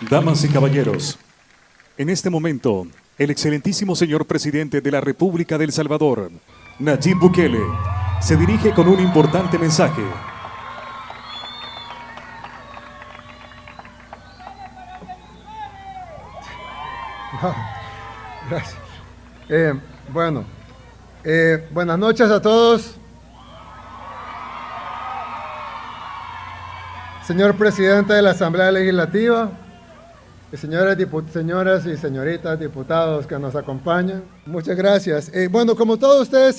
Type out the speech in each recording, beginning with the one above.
Damas y caballeros, en este momento, el excelentísimo señor presidente de la República de El Salvador, Nayib Bukele, se dirige con un importante mensaje. Gracias. Buenas noches a todos. Señor presidente de la Asamblea Legislativa, y señoras y señoritas diputados que nos acompañan, muchas gracias. Como todos ustedes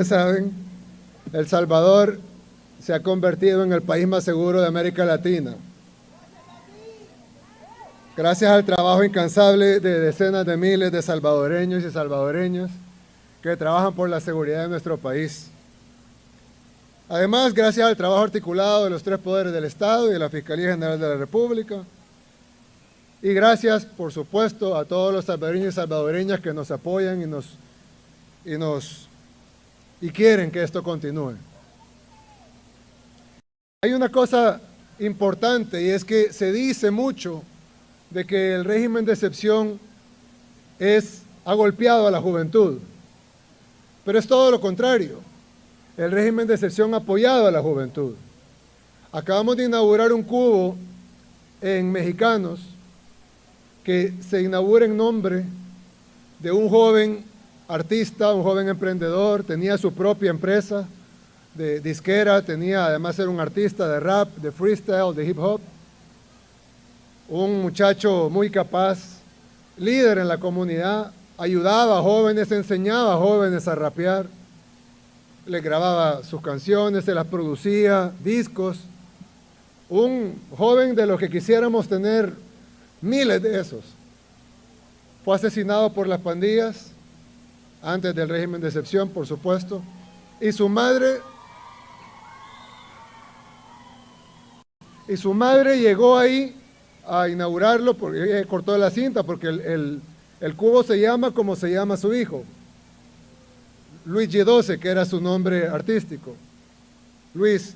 saben, El Salvador se ha convertido en el país más seguro de América Latina. Gracias al trabajo incansable de decenas de miles de salvadoreños y salvadoreñas que trabajan por la seguridad de nuestro país. Además, gracias al trabajo articulado de los tres poderes del Estado y de la Fiscalía General de la República. Y gracias, por supuesto, a todos los salvadoreños y salvadoreñas que nos apoyan y quieren que esto continúe. Hay una cosa importante y es que se dice mucho de que el régimen de excepción ha golpeado a la juventud, pero es todo lo contrario. El régimen de excepción ha apoyado a la juventud. Acabamos de inaugurar un cubo en Mexicanos que se inaugura en nombre de un joven artista, un joven emprendedor, tenía su propia empresa de disquera, además era un artista de rap, de freestyle, de hip hop, un muchacho muy capaz, líder en la comunidad, ayudaba a jóvenes, enseñaba a jóvenes a rapear, le grababa sus canciones, se las producía, discos. Un joven de los que quisiéramos tener miles de esos. Fue asesinado por las pandillas, antes del régimen de excepción, por supuesto, y su madre llegó ahí a inaugurarlo, porque ella cortó la cinta, porque el cubo se llama como se llama su hijo, Luis G12, que era su nombre artístico, Luis.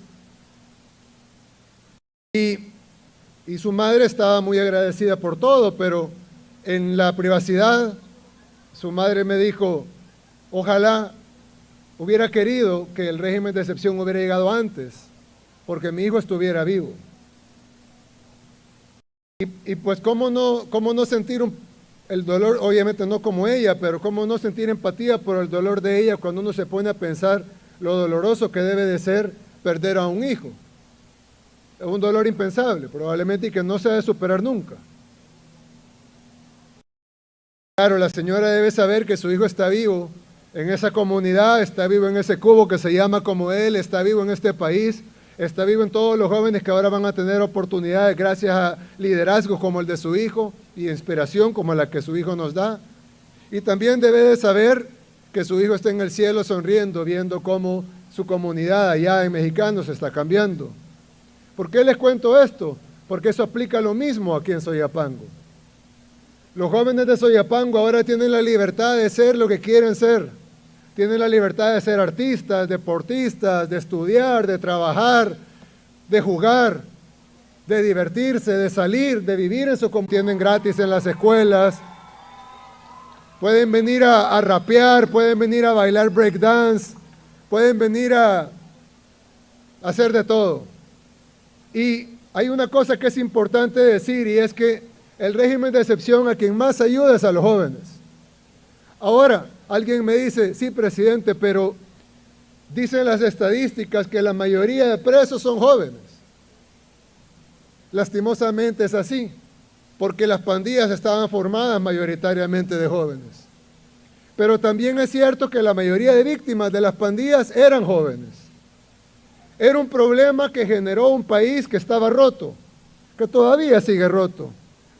Y su madre estaba muy agradecida por todo, pero en la privacidad, su madre me dijo, ojalá hubiera querido que el régimen de excepción hubiera llegado antes, porque mi hijo estuviera vivo. Y pues, ¿cómo no sentir el dolor? Obviamente no como ella, pero ¿cómo no sentir empatía por el dolor de ella cuando uno se pone a pensar lo doloroso que debe de ser perder a un hijo? Es un dolor impensable, probablemente, y que no se ha de superar nunca. Claro, la señora debe saber que su hijo está vivo en esa comunidad, está vivo en ese cubo que se llama como él, está vivo en este país, está vivo en todos los jóvenes que ahora van a tener oportunidades gracias a liderazgos como el de su hijo y inspiración como la que su hijo nos da. Y también debe de saber que su hijo está en el cielo sonriendo, viendo cómo su comunidad allá en Mexicanos está cambiando. ¿Por qué les cuento esto? Porque eso aplica lo mismo aquí en Soyapango. Los jóvenes de Soyapango ahora tienen la libertad de ser lo que quieren ser. Tienen la libertad de ser artistas, deportistas, de estudiar, de trabajar, de jugar, de divertirse, de salir, de vivir en su comunidad. Tienen gratis en las escuelas. Pueden venir a rapear, pueden venir a bailar breakdance, pueden venir a hacer de todo. Y hay una cosa que es importante decir, y es que el régimen de excepción a quien más ayuda es a los jóvenes. Ahora, alguien me dice, sí, presidente, pero dicen las estadísticas que la mayoría de presos son jóvenes. Lastimosamente es así, porque las pandillas estaban formadas mayoritariamente de jóvenes. Pero también es cierto que la mayoría de víctimas de las pandillas eran jóvenes. Era un problema que generó un país que estaba roto, que todavía sigue roto,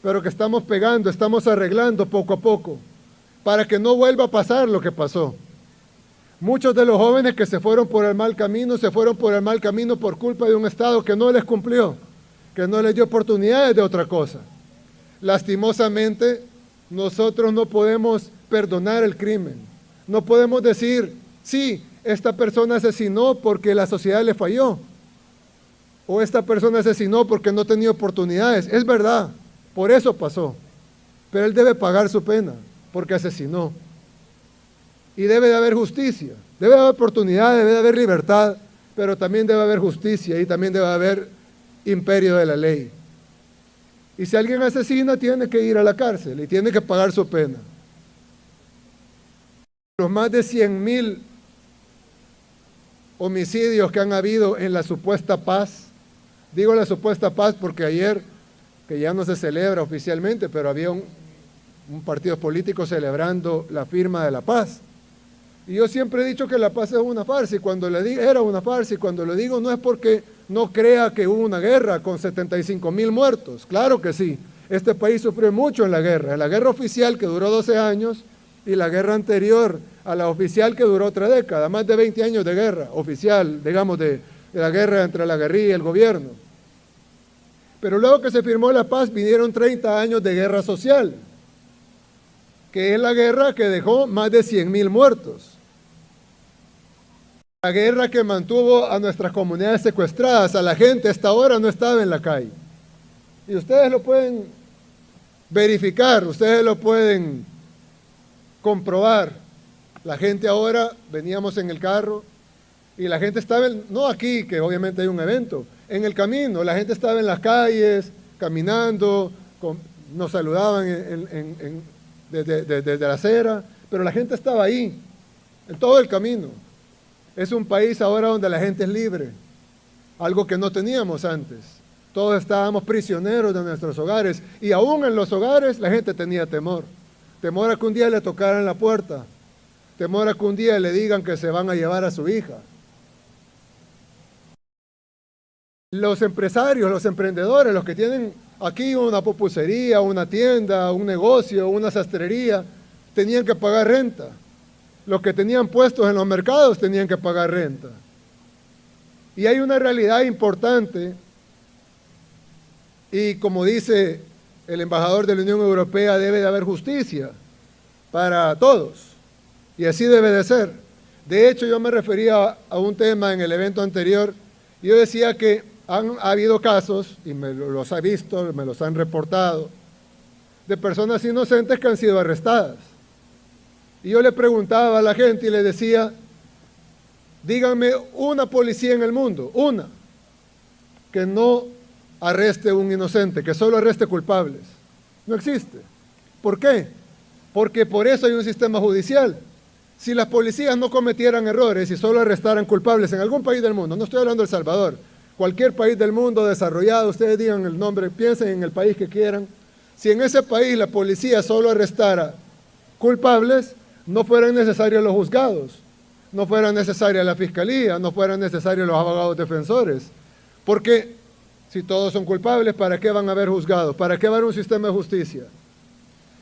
pero que estamos pegando, estamos arreglando poco a poco, para que no vuelva a pasar lo que pasó. Muchos de los jóvenes que se fueron por el mal camino, por culpa de un Estado que no les cumplió, que no les dio oportunidades de otra cosa. Lastimosamente, nosotros no podemos perdonar el crimen. No podemos decir, sí, esta persona asesinó porque la sociedad le falló. o esta persona asesinó porque no tenía oportunidades. Es verdad, por eso pasó. Pero él debe pagar su pena, porque asesinó. Y debe de haber justicia, debe de haber oportunidad, debe de haber libertad, pero también debe haber justicia y también debe haber imperio de la ley. Y si alguien asesina, tiene que ir a la cárcel y tiene que pagar su pena. Los más de 100,000 homicidios que han habido en la supuesta paz, digo la supuesta paz porque ayer, que ya no se celebra oficialmente, pero había un partido político celebrando la firma de la paz. Y yo siempre he dicho que la paz es una farsa, y cuando le digo, era una farsa, y cuando lo digo no es porque no crea que hubo una guerra con 75,000 muertos, claro que sí. Este país sufrió mucho en la guerra oficial que duró 12 años, y la guerra anterior a la oficial que duró otra década, más de 20 años de guerra oficial, digamos, de la guerra entre la guerrilla y el gobierno. Pero luego que se firmó la paz, vinieron 30 años de guerra social, que es la guerra que dejó más de 100,000 muertos. La guerra que mantuvo a nuestras comunidades secuestradas, a la gente hasta ahora no estaba en la calle. Y ustedes lo pueden verificar, ustedes lo pueden comprobar. La gente ahora, veníamos en el carro, y la gente estaba, no aquí, que obviamente hay un evento, en el camino, la gente estaba en las calles, caminando, nos saludaban desde la acera, pero la gente estaba ahí, en todo el camino. Es un país ahora donde la gente es libre, algo que no teníamos antes. Todos estábamos prisioneros de nuestros hogares, y aún en los hogares la gente tenía temor. Temor a que un día le tocaran la puerta, temor a que un día le digan que se van a llevar a su hija. Los empresarios, los emprendedores, los que tienen aquí una pupusería, una tienda, un negocio, una sastrería, tenían que pagar renta. Los que tenían puestos en los mercados tenían que pagar renta. Y hay una realidad importante, y como dice el embajador de la Unión Europea, debe de haber justicia para todos, y así debe de ser. De hecho, yo me refería a un tema en el evento anterior, y yo decía que ha habido casos, y me los ha visto, me los han reportado, de personas inocentes que han sido arrestadas. Y yo le preguntaba a la gente y le decía, díganme una policía en el mundo, una, que no arreste a un inocente, que solo arreste culpables. No existe. ¿Por qué? Porque por eso hay un sistema judicial. Si las policías no cometieran errores y solo arrestaran culpables en algún país del mundo, no estoy hablando de El Salvador, cualquier país del mundo desarrollado, ustedes digan el nombre, piensen en el país que quieran, si en ese país la policía solo arrestara culpables, no fueran necesarios los juzgados, no fuera necesaria la fiscalía, no fueran necesarios los abogados defensores. Porque si todos son culpables, ¿para qué van a haber juzgados? ¿Para qué va a haber un sistema de justicia?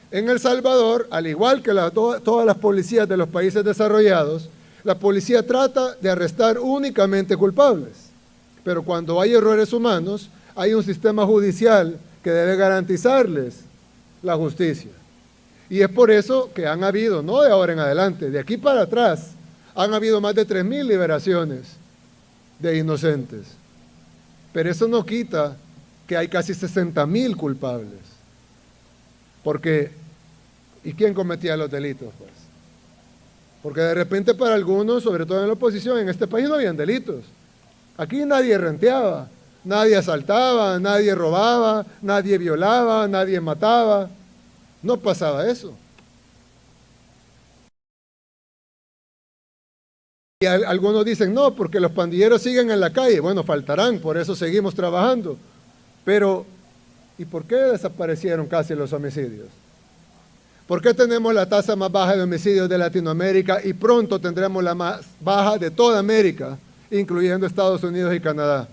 En El Salvador, al igual que todas las policías de los países desarrollados, la policía trata de arrestar únicamente culpables. Pero cuando hay errores humanos, hay un sistema judicial que debe garantizarles la justicia. Y es por eso que han habido, no de ahora en adelante, de aquí para atrás, han habido más de 3,000 liberaciones de inocentes. Pero eso no quita que hay casi 60,000 culpables. Porque, ¿y quién cometía los delitos, pues? Porque de repente para algunos, sobre todo en la oposición, en este país no habían delitos. Aquí nadie renteaba, nadie asaltaba, nadie robaba, nadie violaba, nadie mataba. No pasaba eso. Y algunos dicen, no, porque los pandilleros siguen en la calle. Bueno, faltarán, por eso seguimos trabajando. Pero, ¿y por qué desaparecieron casi los homicidios? ¿Por qué tenemos la tasa más baja de homicidios de Latinoamérica y pronto tendremos la más baja de toda América, incluyendo Estados Unidos y Canadá?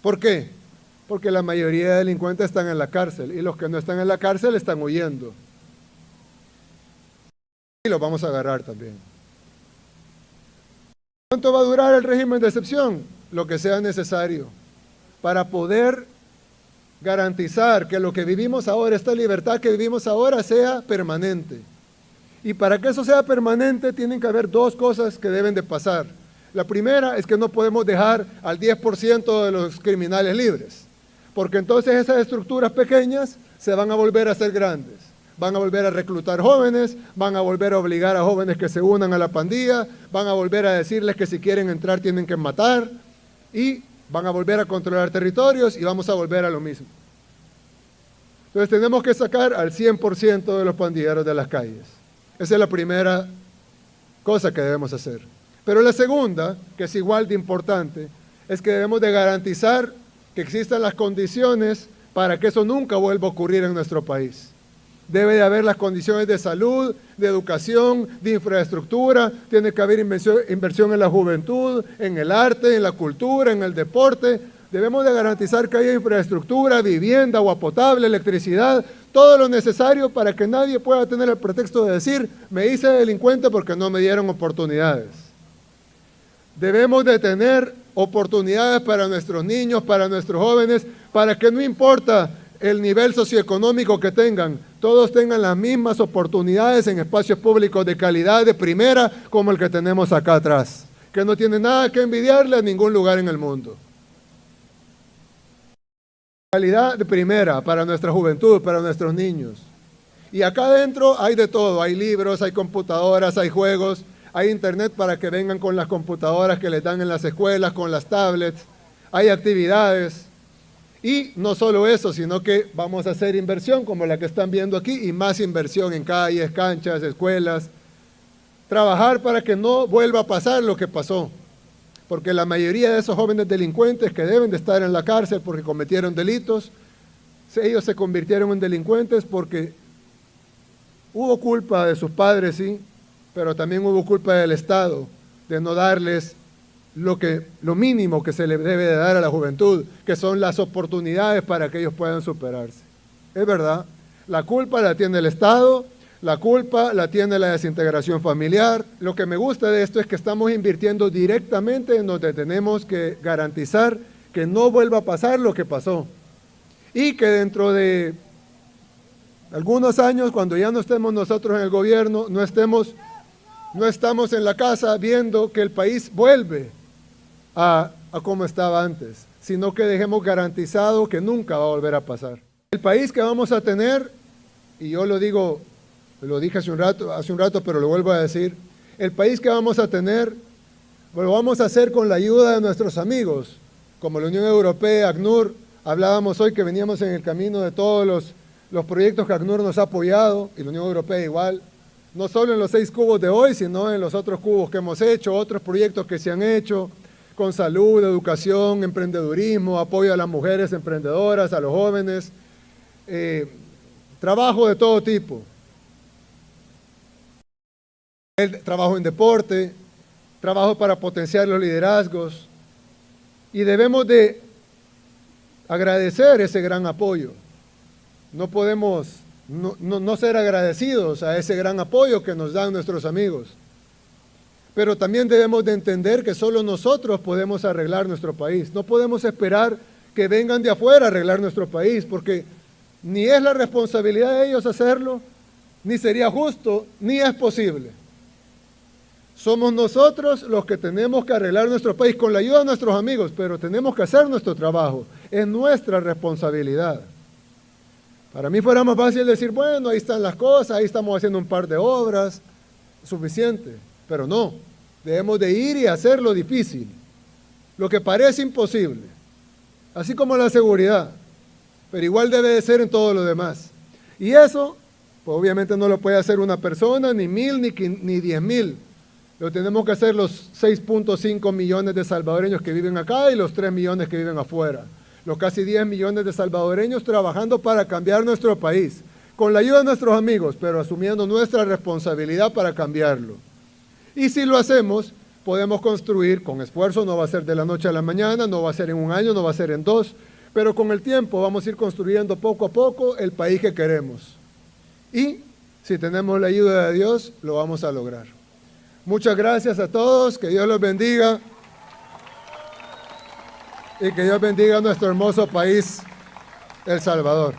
¿Por qué? Porque la mayoría de delincuentes están en la cárcel y los que no están en la cárcel están huyendo. Y los vamos a agarrar también. ¿Cuánto va a durar el régimen de excepción? Lo que sea necesario para poder garantizar que lo que vivimos ahora, esta libertad que vivimos ahora, sea permanente. Y para que eso sea permanente tienen que haber dos cosas que deben de pasar. La primera es que no podemos dejar al 10% de los criminales libres, porque entonces esas estructuras pequeñas se van a volver a ser grandes. Van a volver a reclutar jóvenes, van a volver a obligar a jóvenes que se unan a la pandilla, van a volver a decirles que si quieren entrar tienen que matar y van a volver a controlar territorios y vamos a volver a lo mismo. Entonces tenemos que sacar al 100% de los pandilleros de las calles. Esa es la primera cosa que debemos hacer. Pero la segunda, que es igual de importante, es que debemos de garantizar que existan las condiciones para que eso nunca vuelva a ocurrir en nuestro país. Debe de haber las condiciones de salud, de educación, de infraestructura, tiene que haber inversión en la juventud, en el arte, en la cultura, en el deporte. Debemos de garantizar que haya infraestructura, vivienda, agua potable, electricidad, todo lo necesario para que nadie pueda tener el pretexto de decir, me hice delincuente porque no me dieron oportunidades. Debemos de tener oportunidades para nuestros niños, para nuestros jóvenes, para que no importa el nivel socioeconómico que tengan, todos tengan las mismas oportunidades en espacios públicos de calidad de primera como el que tenemos acá atrás, que no tiene nada que envidiarle a ningún lugar en el mundo. Calidad de primera para nuestra juventud, para nuestros niños. Y acá adentro hay de todo, hay libros, hay computadoras, hay juegos, hay internet para que vengan con las computadoras que les dan en las escuelas, con las tablets, hay actividades. Y no solo eso, sino que vamos a hacer inversión como la que están viendo aquí y más inversión en calles, canchas, escuelas. Trabajar para que no vuelva a pasar lo que pasó. Porque la mayoría de esos jóvenes delincuentes que deben de estar en la cárcel porque cometieron delitos, ellos se convirtieron en delincuentes porque hubo culpa de sus padres, sí, pero también hubo culpa del Estado de no darles lo mínimo que se le debe de dar a la juventud, que son las oportunidades para que ellos puedan superarse. Es verdad, la culpa la tiene el Estado, la culpa la tiene la desintegración familiar. Lo que me gusta de esto es que estamos invirtiendo directamente en donde tenemos que garantizar que no vuelva a pasar lo que pasó. Y que dentro de algunos años, cuando ya no estemos nosotros en el gobierno, no estamos en la casa viendo que el país vuelve a como estaba antes, sino que dejemos garantizado que nunca va a volver a pasar. El país que vamos a tener, y yo lo dije hace un rato, pero lo vuelvo a decir, el país que vamos a tener, lo vamos a hacer con la ayuda de nuestros amigos, como la Unión Europea, ACNUR. Hablábamos hoy que veníamos en el camino de todos los proyectos que ACNUR nos ha apoyado, y la Unión Europea igual, no solo en los 6 cubos de hoy, sino en los otros cubos que hemos hecho, otros proyectos que se han hecho, con salud, educación, emprendedurismo, apoyo a las mujeres emprendedoras, a los jóvenes, trabajo de todo tipo. Trabajo en deporte, trabajo para potenciar los liderazgos, y debemos de agradecer ese gran apoyo. No podemos no ser agradecidos a ese gran apoyo que nos dan nuestros amigos. Pero también debemos de entender que solo nosotros podemos arreglar nuestro país. No podemos esperar que vengan de afuera a arreglar nuestro país, porque ni es la responsabilidad de ellos hacerlo, ni sería justo, ni es posible. Somos nosotros los que tenemos que arreglar nuestro país con la ayuda de nuestros amigos, pero tenemos que hacer nuestro trabajo. Es nuestra responsabilidad. Para mí fuera más fácil decir, bueno, ahí están las cosas, ahí estamos haciendo un par de obras, suficiente. Pero no, debemos de ir y hacer lo difícil, lo que parece imposible, así como la seguridad, pero igual debe de ser en todo lo demás. Y eso, pues obviamente no lo puede hacer una persona, ni 1000, ni 10,000. Lo tenemos que hacer los 6.5 millones de salvadoreños que viven acá y los 3 millones que viven afuera. Los casi 10 millones de salvadoreños trabajando para cambiar nuestro país, con la ayuda de nuestros amigos, pero asumiendo nuestra responsabilidad para cambiarlo. Y si lo hacemos, podemos construir con esfuerzo, no va a ser de la noche a la mañana, no va a ser en un año, no va a ser en 2, pero con el tiempo vamos a ir construyendo poco a poco el país que queremos. Y si tenemos la ayuda de Dios, lo vamos a lograr. Muchas gracias a todos, que Dios los bendiga y que Dios bendiga a nuestro hermoso país, El Salvador.